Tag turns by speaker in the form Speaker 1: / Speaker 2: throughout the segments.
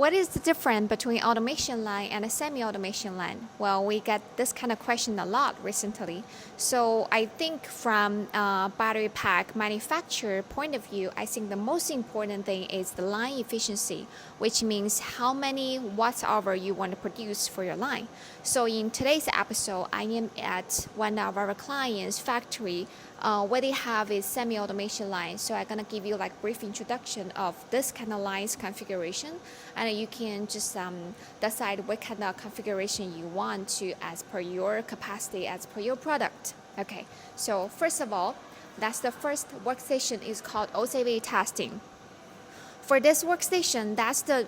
Speaker 1: What is the difference between automation line and a semi-automation line? Well, we get this kind of question a lot recently. So I think from a battery pack manufacturer point of view, I think the most important thing is the line efficiency, which means how many watts-hour you want to produce for your line. So in today's episode, I am at one of our clients' factory where they have a semi-automation line. So I'm gonna give you like brief introduction of this kind of lines configuration, and you can just decide what kind of configuration you want to as per your capacity, as per your product. Okay, so first of all, that's the first workstation is called OCV Testing. For this workstation, that's the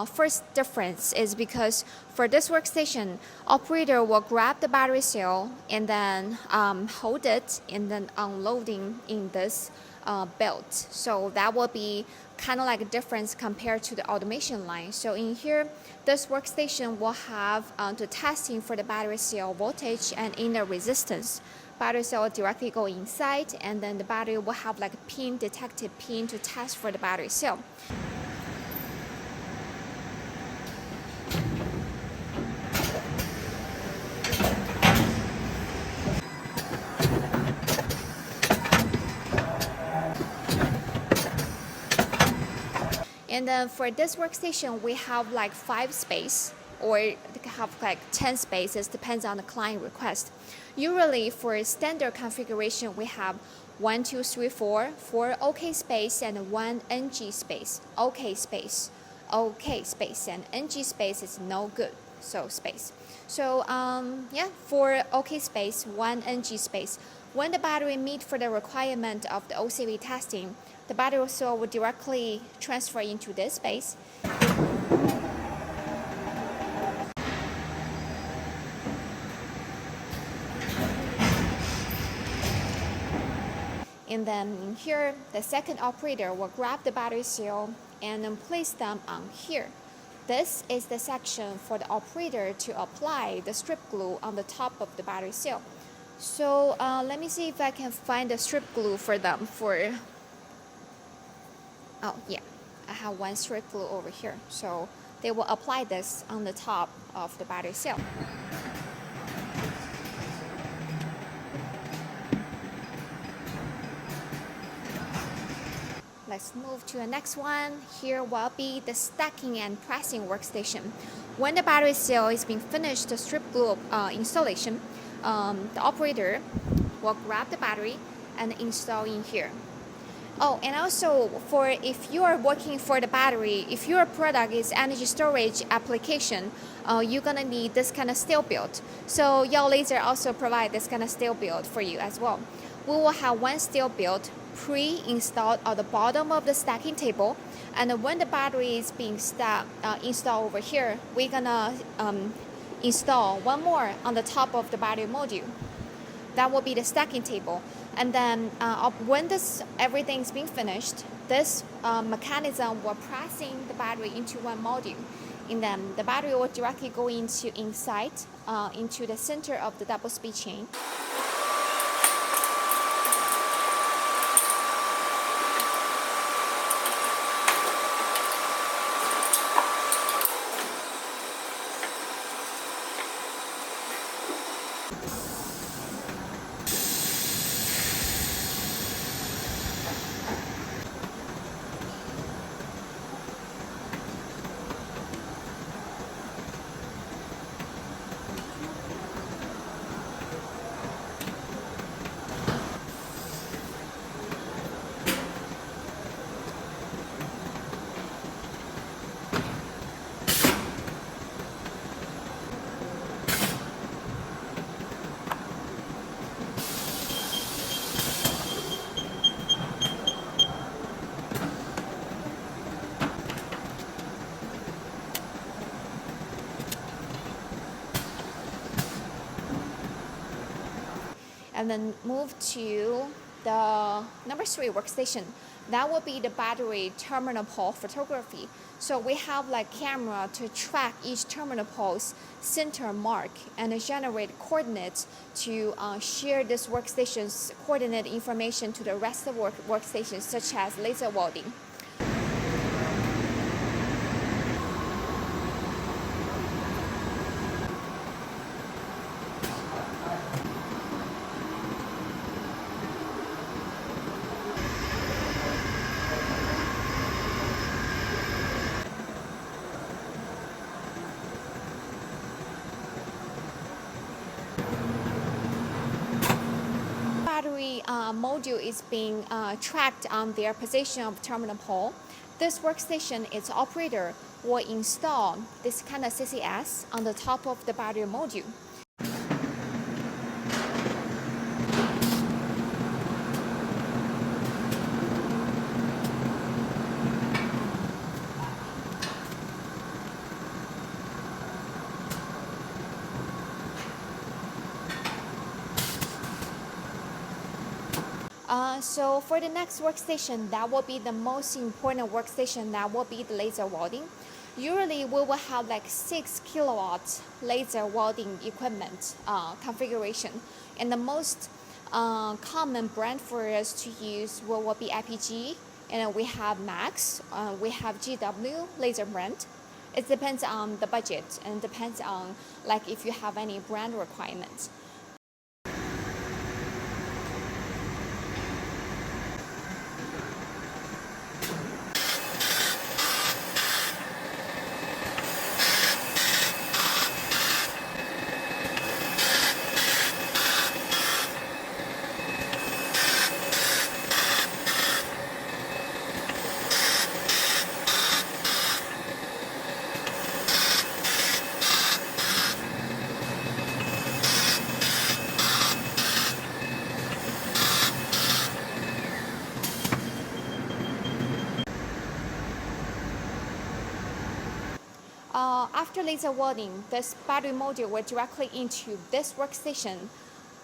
Speaker 1: first difference is because for this workstation, operator will grab the battery cell and then hold it and then unloading in this belt. So that will be kind of like a difference compared to the automation line. So in here, this workstation will have the testing for the battery cell voltage and inner resistance. Battery cell will directly go inside, and then the battery will have like a pin, detected pin to test for the battery cell. And then for this workstation, we have like 5 space or have like 10 spaces, depends on the client request. Usually for standard configuration, we have 1, 2, 3, 4 OK space and 1 NG space. OK space, OK space, and NG space is no good, so space. So yeah, for OK space, 1 NG space. When the battery meet for the requirement of the OCV testing, the battery cell will directly transfer into this space. And then here, the second operator will grab the battery cell and then place them on here. This is the section for the operator to apply the strip glue on the top of the battery cell. So let me see if I can find the strip glue for them oh yeah, I have 1 strip glue over here. So they will apply this on the top of the battery cell. Let's move to the next one. Here will be the stacking and pressing workstation. When the battery cell is being finished the strip glue installation, the operator will grab the battery and install in here. Oh, and also for if you are working for the battery, if your product is energy storage application, you're gonna need this kind of steel build. So YaoLaser also provide this kind of steel build for you as well. We will have 1 steel build pre-installed at the bottom of the stacking table, and when the battery is being installed over here, we're gonna install 1 more on the top of the battery module. That will be the stacking table. And then when everything is being finished, this mechanism will pressing the battery into 1 module. And then the battery will directly go into the center of the double speed chain. And then move to the number 3 workstation. That will be the battery terminal pole photography. So we have like camera to track each terminal pole's center mark and generate coordinates to share this workstation's coordinate information to the rest of workstations such as laser welding. module is being tracked on their position of terminal pole, this workstation, its operator, will install this kind of CCS on the top of the battery module. So for the next workstation, that will be the most important workstation, that will be the laser welding. Usually we will have like 6 kilowatt laser welding equipment configuration, and the most common brand for us to use will be IPG, and we have Max, we have GW laser brand. It depends on the budget and depends on like if you have any brand requirements. After laser welding, this battery module will directly into this workstation.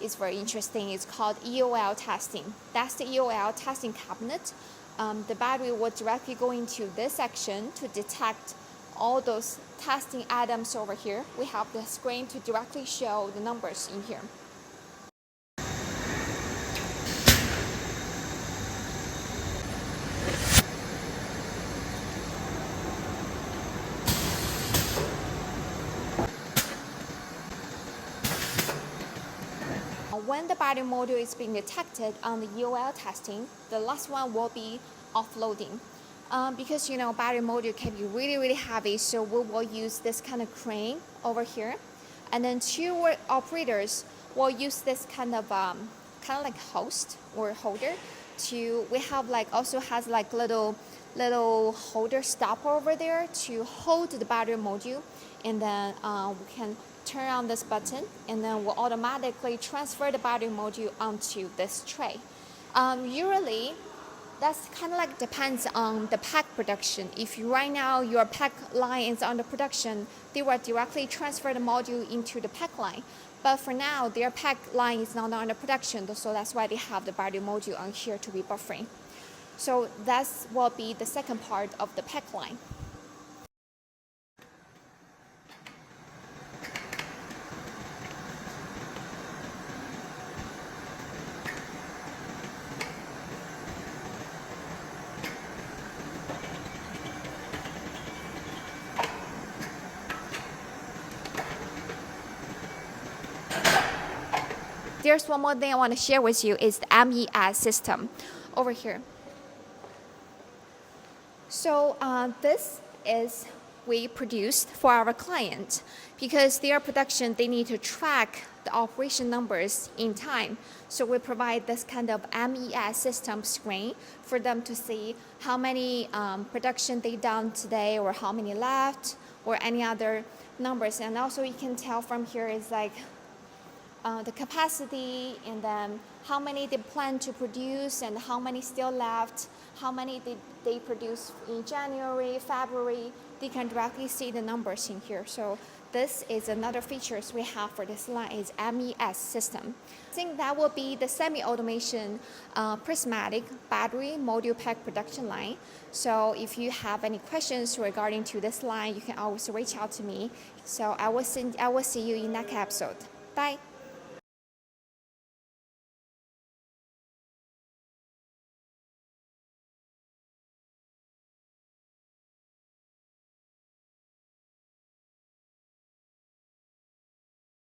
Speaker 1: It's very interesting. It's called EOL Testing. That's the EOL testing cabinet. The battery will directly go into this section to detect all those testing items over here. We have the screen to directly show the numbers in here. When the battery module is being detected on the EOL testing, the last one will be offloading. Because battery module can be really heavy, so we will use this kind of crane over here, and then two operators will use this kind of like host or holder to. We have also has little holder stopper over there to hold the battery module, and then we can turn on this button, and then we'll automatically transfer the battery module onto this tray. Usually, that's kind of depends on the pack production. If right now your pack line is under production, they will directly transfer the module into the pack line. But for now, their pack line is not under production, so that's why they have the battery module on here to be buffering. So that will be the second part of the pack line. There's one more thing I want to share with you is the MES system over here. So this is we produced for our client, because their production, they need to track the operation numbers in time. So we provide this kind of MES system screen for them to see how many production they done today, or how many left, or any other numbers. And also you can tell from here is the capacity, and then how many they plan to produce, and how many still left, how many did they produce in January, February. They can directly see the numbers in here. So this is another features we have for this line is MES system. I think that will be the semi-automation prismatic battery module pack production line. So if you have any questions regarding to this line, you can always reach out to me. So I will see you in next episode. Bye.